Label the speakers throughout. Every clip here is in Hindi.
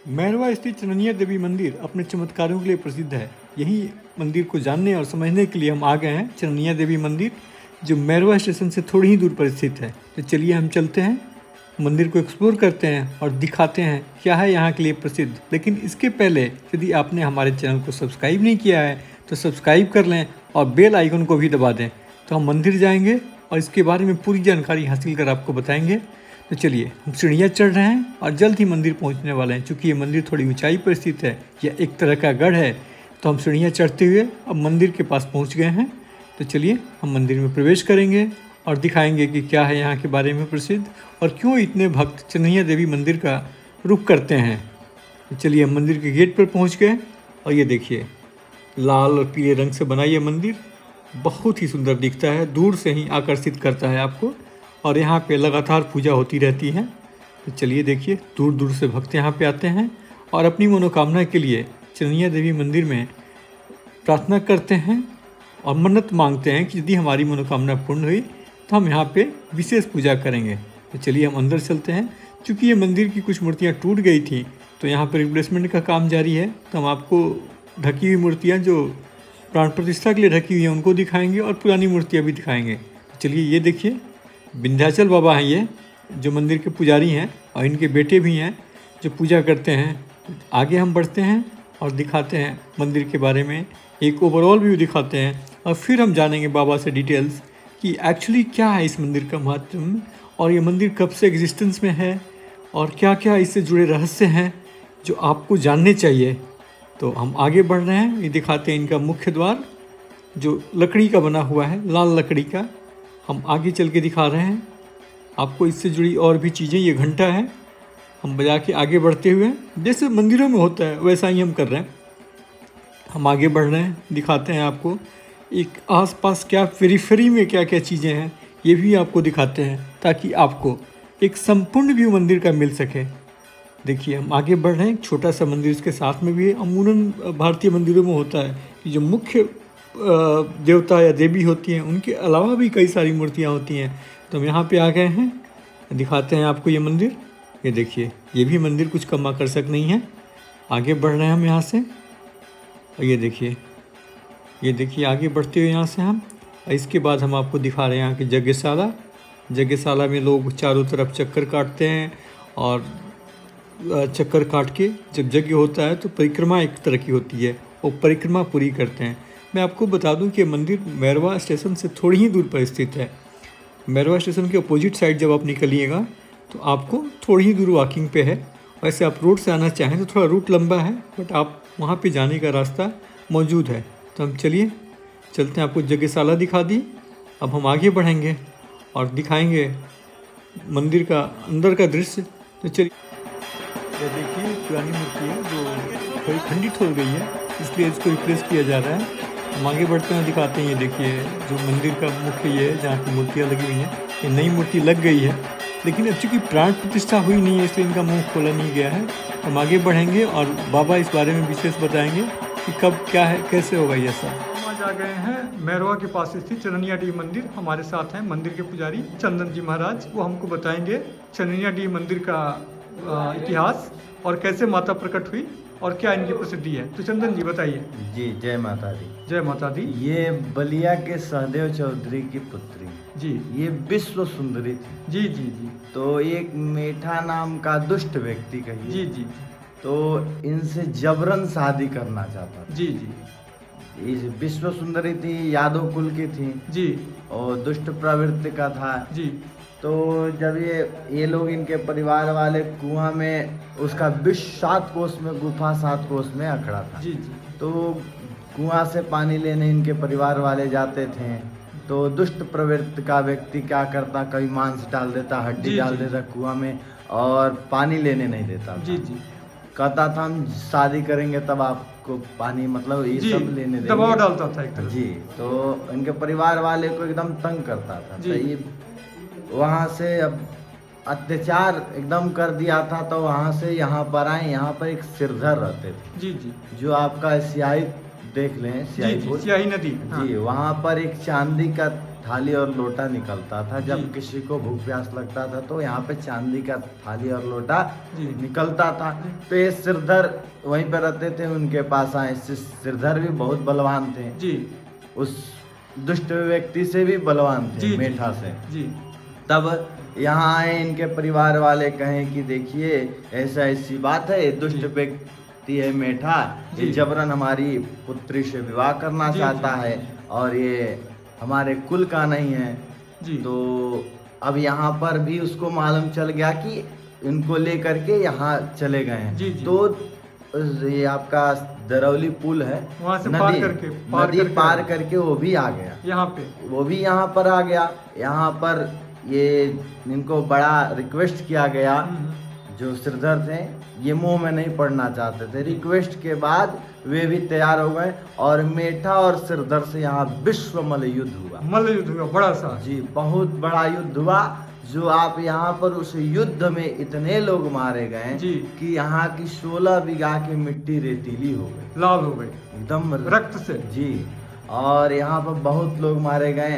Speaker 1: मैरवा स्थित चननिया देवी मंदिर अपने चमत्कारों के लिए प्रसिद्ध है। यही मंदिर को जानने और समझने के लिए हम आ गए हैं चननिया देवी मंदिर, जो मैरवा स्टेशन से थोड़ी ही दूर पर स्थित है। तो चलिए हम चलते हैं, मंदिर को एक्सप्लोर करते हैं और दिखाते हैं क्या है यहाँ के लिए प्रसिद्ध। लेकिन इसके पहले यदि आपने हमारे चैनल को सब्सक्राइब नहीं किया है तो सब्सक्राइब कर लें और बेल आइकन को भी दबा दें। तो हम मंदिर जाएंगे और इसके बारे में पूरी जानकारी हासिल कर आपको बताएंगे। तो चलिए, हम सीढ़ियाँ चढ़ रहे हैं और जल्द ही मंदिर पहुंचने वाले हैं। चूँकि ये मंदिर थोड़ी ऊंचाई पर स्थित है, यह एक तरह का गढ़ है, तो हम सीढ़ियाँ चढ़ते हुए अब मंदिर के पास पहुंच गए हैं। तो चलिए, हम मंदिर में प्रवेश करेंगे और दिखाएंगे कि क्या है यहाँ के बारे में प्रसिद्ध और क्यों इतने भक्त चननिया देवी मंदिर का रुख करते हैं। तो चलिए, हम मंदिर के गेट पर पहुँच गए और ये देखिए, लाल और पीले रंग से बना ये मंदिर बहुत ही सुंदर दिखता है, दूर से ही आकर्षित करता है आपको। और यहाँ पे लगातार पूजा होती रहती है। तो चलिए देखिए, दूर दूर से भक्त यहाँ पे आते हैं और अपनी मनोकामना के लिए चननिया देवी मंदिर में प्रार्थना करते हैं और मन्नत मांगते हैं कि यदि हमारी मनोकामना पूर्ण हुई तो हम यहाँ पे विशेष पूजा करेंगे। तो चलिए, हम अंदर चलते हैं। चूँकि ये मंदिर की कुछ मूर्तियाँ टूट गई थी तो यहाँ पर रिप्लेसमेंट का काम जारी है। तो हम आपको ढकी हुई मूर्तियाँ जो प्राण प्रतिष्ठा के लिए ढकी हुई हैं उनको दिखाएंगे और पुरानी मूर्तियाँ भी दिखाएंगे। तो चलिए, ये देखिए, विंध्याचल बाबा हैं ये, जो मंदिर के पुजारी हैं और इनके बेटे भी हैं जो पूजा करते हैं। आगे हम बढ़ते हैं और दिखाते हैं मंदिर के बारे में, एक ओवरऑल व्यू दिखाते हैं और फिर हम जानेंगे बाबा से डिटेल्स कि एक्चुअली क्या है इस मंदिर का महत्व और ये मंदिर कब से एग्जिस्टेंस में है और क्या क्या इससे जुड़े रहस्य हैं जो आपको जानने चाहिए। तो हम आगे बढ़ रहे हैं, ये दिखाते हैं इनका मुख्य द्वार जो लकड़ी का बना हुआ है, लाल लकड़ी का। हम आगे चल के दिखा रहे हैं आपको इससे जुड़ी और भी चीज़ें। ये घंटा है, हम बजा के आगे बढ़ते हुए, जैसे मंदिरों में होता है वैसा ही हम कर रहे हैं। हम आगे बढ़ रहे हैं, दिखाते हैं आपको एक आसपास क्या पेरिफेरी में क्या क्या चीज़ें हैं ये भी आपको दिखाते हैं, ताकि आपको एक संपूर्ण व्यू मंदिर का मिल सके। देखिए, हम आगे बढ़ रहे हैं, एक छोटा सा मंदिर इसके साथ में भी है। अमूमन भारतीय मंदिरों में होता है कि जो मुख्य देवता या देवी होती हैं उनके अलावा भी कई सारी मूर्तियाँ होती हैं। तो हम यहाँ पे आ गए हैं, दिखाते हैं आपको ये मंदिर। ये देखिए, ये भी मंदिर कुछ कम आकर्षक नहीं है। आगे बढ़ रहे हैं हम यहाँ से और ये देखिए आगे बढ़ते हुए यहाँ से हम, इसके बाद हम आपको दिखा रहे हैं यहाँ की यज्ञशाला। यज्ञशाला में लोग चारों तरफ चक्कर काटते हैं और चक्कर काट के जब यज्ञ होता है तो परिक्रमा एक तरह की होती है, वो परिक्रमा पूरी करते हैं। मैं आपको बता दूं कि मंदिर मैरवा स्टेशन से थोड़ी ही दूर पर स्थित है। मैरवा स्टेशन के अपोजिट साइड जब आप निकलिएगा तो आपको थोड़ी ही दूर वॉकिंग पे है। वैसे आप रोड से आना चाहें तो थोड़ा रूट लंबा है, बट आप वहाँ पे जाने का रास्ता मौजूद है। तो हम चलिए चलते हैं, आपको यज्ञशाला दिखा दी। अब हम आगे बढ़ेंगे और दिखाएंगे मंदिर का अंदर का दृश्य। तो चलिए, ये देखिए पुरानी मूर्ति है जो थोड़ी खंडित हो गई है, इसलिए इसको रिप्लेस किया जा रहा है। हम आगे बढ़ते हैं, दिखाते हैं। ये देखिए, जो मंदिर का मुख्य ये है जहाँ की मूर्तियाँ लगी हुई हैं, ये नई मूर्ति लग गई है, लेकिन अब चूँकि प्राण प्रतिष्ठा हुई नहीं है इसलिए इनका मुंह खोला नहीं गया है। हम आगे बढ़ेंगे और बाबा इस बारे में विशेष बताएंगे कि कब क्या है, कैसे होगा ये सब। हम आज आ गए हैं मैरवा के पास स्थित चननिया देवी मंदिर। हमारे साथ हैं मंदिर के पुजारी चंदन जी महाराज, वो हमको बताएंगे चननिया देवी मंदिर का इतिहास और कैसे माता प्रकट हुई और क्या इनकी प्रसिद्धि है। तो चंदन जी बताइए।
Speaker 2: जी, जय माता दी।
Speaker 1: जय माता दी।
Speaker 2: ये बलिया के सहदेव चौधरी की पुत्री
Speaker 1: जी,
Speaker 2: ये विश्व सुंदरी थी।
Speaker 1: जी जी जी।
Speaker 2: तो एक मीठा नाम का दुष्ट व्यक्ति कहिए,
Speaker 1: जी जी।
Speaker 2: तो इनसे जबरन शादी करना चाहता था।
Speaker 1: जी जी।
Speaker 2: इस विश्व सुंदरी थी, यादव कुल की थी
Speaker 1: जी
Speaker 2: और दुष्ट प्रवृत्ति का था।
Speaker 1: जी।
Speaker 2: तो जब ये लोग, इनके परिवार वाले कुआं में, उसका विष 7 कोस में, गुफा 7 कोस में अखड़ा था।
Speaker 1: जी जी।
Speaker 2: तो कुआं से पानी लेने इनके परिवार वाले जाते थे। तो दुष्ट प्रवृत्ति का व्यक्ति क्या करता, कभी मांस डाल देता, हड्डी
Speaker 1: जी,
Speaker 2: डाल
Speaker 1: जी।
Speaker 2: देता कुआं में और पानी लेने नहीं देता था।
Speaker 1: जी जी।
Speaker 2: कहता था हम शादी करेंगे तब आपको पानी, मतलब ये
Speaker 1: जी,
Speaker 2: सब लेने देंगे।
Speaker 1: दबाव डालता था एक तरह से।
Speaker 2: जी, तो इनके परिवार वाले को एकदम तंग करता था।
Speaker 1: जी।
Speaker 2: तो ये वहाँ से अब अत्याचार एकदम कर दिया था। तो वहाँ से यहाँ पर आए, यहाँ पर एक सिरधर रहते थे।
Speaker 1: जी जी।
Speaker 2: जो आपका स्याही देख लें,
Speaker 1: जी
Speaker 2: स्याही
Speaker 1: जी,
Speaker 2: पुल।
Speaker 1: स्याही नदी। हाँ।
Speaker 2: जी, वहाँ पर एक चांदी का थाली और लोटा निकलता था। जब किसी को भूख प्यास लगता था तो यहाँ पे चांदी का थाली और लोटा निकलता था। तो ये सिरधर वहीं पे रहते थे, उनके पास आए। सिरधर भी बहुत बलवान थे
Speaker 3: जी,
Speaker 2: उस दुष्ट व्यक्ति से भी बलवान थे, मेठा से
Speaker 3: जी।
Speaker 2: तब यहाँ आए, इनके परिवार वाले कहें कि देखिए ऐसा ऐसी बात है, दुष्ट व्यक्ति है मेठा, ये जबरन हमारी पुत्री से विवाह करना चाहता है और ये हमारे कुल का नहीं है
Speaker 3: जी।
Speaker 2: तो अब यहाँ पर भी उसको मालूम चल गया कि इनको लेकर के यहाँ चले गए हैं। तो ये आपका दरौली पुल है,
Speaker 3: वहाँ से
Speaker 2: नदी पार करके वो भी आ गया यहाँ पे, वो भी यहाँ पर आ गया। यहाँ पर ये इनको बड़ा रिक्वेस्ट किया गया, जो सिरधर थे ये मुंह में नहीं पड़ना चाहते थे। रिक्वेस्ट के बाद वे भी तैयार हो गए और मेठा और सिरधर से यहाँ विश्व मल्ल युद्ध हुआ।
Speaker 3: मल्ल युद्ध हुआ बड़ा सा जी,
Speaker 2: बहुत बड़ा युद्ध हुआ। जो आप यहाँ पर उस युद्ध में इतने लोग मारे गए कि यहाँ की 16 बीघा की मिट्टी रेतीली हो गई,
Speaker 3: लाल हो गई
Speaker 2: एकदम
Speaker 3: रक्त से जी।
Speaker 2: और यहाँ पर बहुत लोग मारे गए।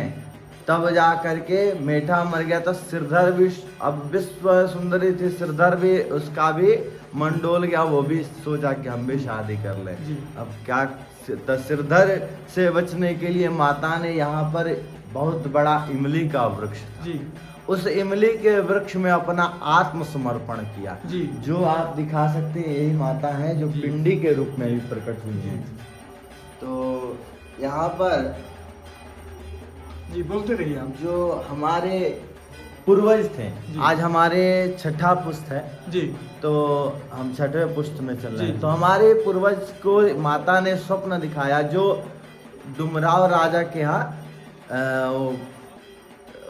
Speaker 2: तब जा करके मेठा मर गया तो सिरधर भी, अब विश्व सुंदरी थी सिरधर भी, उसका भी मन डोल गया। वो भी सोचा कि हम भी शादी कर ले। अब क्या, तो सिरधर से बचने के लिए माता ने यहाँ पर बहुत बड़ा इमली का वृक्ष जी, उस इमली के वृक्ष में अपना आत्मसमर्पण किया जी। जो आप दिखा सकते हैं, यही माता है जो पिंडी के रूप में भी प्रकट हुई है। तो यहाँ पर
Speaker 3: जी बोलते रहिए आप।
Speaker 2: जो हमारे पूर्वज थे, आज हमारे छठा पुष्ट है जी, तो हम छठे पुष्ट में चल रहे हैं। तो हमारे पूर्वज को माता ने स्वप्न दिखाया, जो डुमराव राजा के यहाँ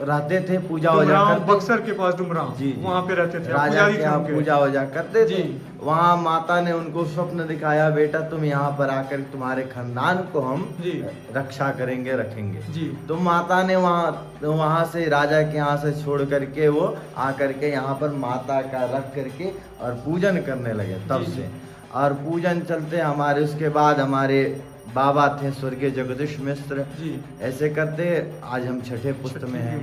Speaker 2: रहते थे, पूजा वजा करते,
Speaker 3: बक्सर के पास डुमराव जी, वहाँ पे रहते थे,
Speaker 2: राजा के यहाँ पूजा वजा करते थे। वहाँ माता ने उनको स्वप्न दिखाया, बेटा तुम यहाँ पर आकर तुम्हारे खानदान को हम रक्षा करेंगे, रखेंगे जी। तो माता ने वहाँ से राजा के यहाँ से छोड़ करके वो आकर के यहाँ पर माता का रख करके और पूजन करने लगे तब से। और पूजन चलते हमारे, उसके बाद हमारे बाबा थे स्वर्गीय जगदीश मिश्र जी, ऐसे करते आज हम छठे पुष्ट में हैं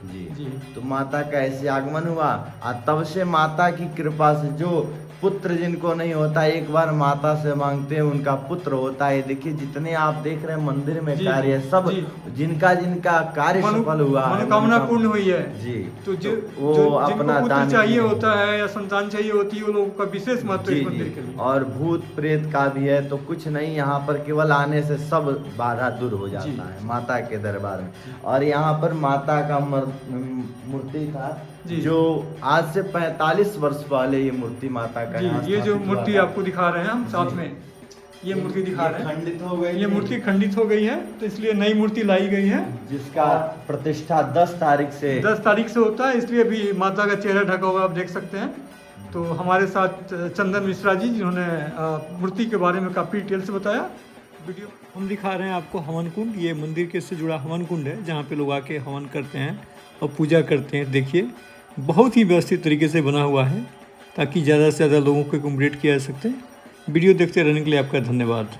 Speaker 2: जी। तो माता का ऐसे आगमन हुआ और तब से माता की कृपा से जो पुत्र जिनको नहीं होता, एक बार माता से मांगते हैं उनका पुत्र होता है। देखिए जितने आप देख रहे हैं मंदिर में कार्य, सब जिनका जिनका कार्य सफल हुआ,
Speaker 3: मनोकामना पूर्ण हुई है
Speaker 2: जी।
Speaker 3: तो
Speaker 2: वो अपना दान
Speaker 3: चाहिए होता है या संतान चाहिए होती है, वो लोगों का विशेष महत्व इस मंदिर के लिए।
Speaker 2: और भूत प्रेत का भी है, तो कुछ नहीं, यहाँ पर केवल आने से सब बाधा दूर हो जाता है माता के दरबार में। और यहाँ पर माता का मूर्ति था जो आज से 45 वर्ष पहले ये मूर्ति माता का
Speaker 3: ये जो मूर्ति आपको दिखा रहे हैं हम साथ में, ये मूर्ति दिखा रहे हैं,
Speaker 2: खंडित हो गई,
Speaker 3: ये मूर्ति खंडित हो गई है, तो इसलिए नई मूर्ति लाई गई है,
Speaker 2: जिसका प्रतिष्ठा 10 तारीख से
Speaker 3: होता है। इसलिए अभी माता का चेहरा ढका हुआ आप देख सकते हैं। तो हमारे साथ चंदन मिश्रा जी, जिन्होंने मूर्ति के बारे में काफ़ी डिटेल से बताया।
Speaker 1: वीडियो हम दिखा रहे हैं आपको हवन कुंड, ये मंदिर के से जुड़ा हवन कुंड है, जहाँ पे लोग आके हवन करते हैं और पूजा करते हैं। देखिए बहुत ही व्यवस्थित तरीके से बना हुआ है ताकि ज़्यादा से ज़्यादा लोगों को एकोमोडेट किया जा सकते हैं। वीडियो देखते रहने के लिए आपका धन्यवाद।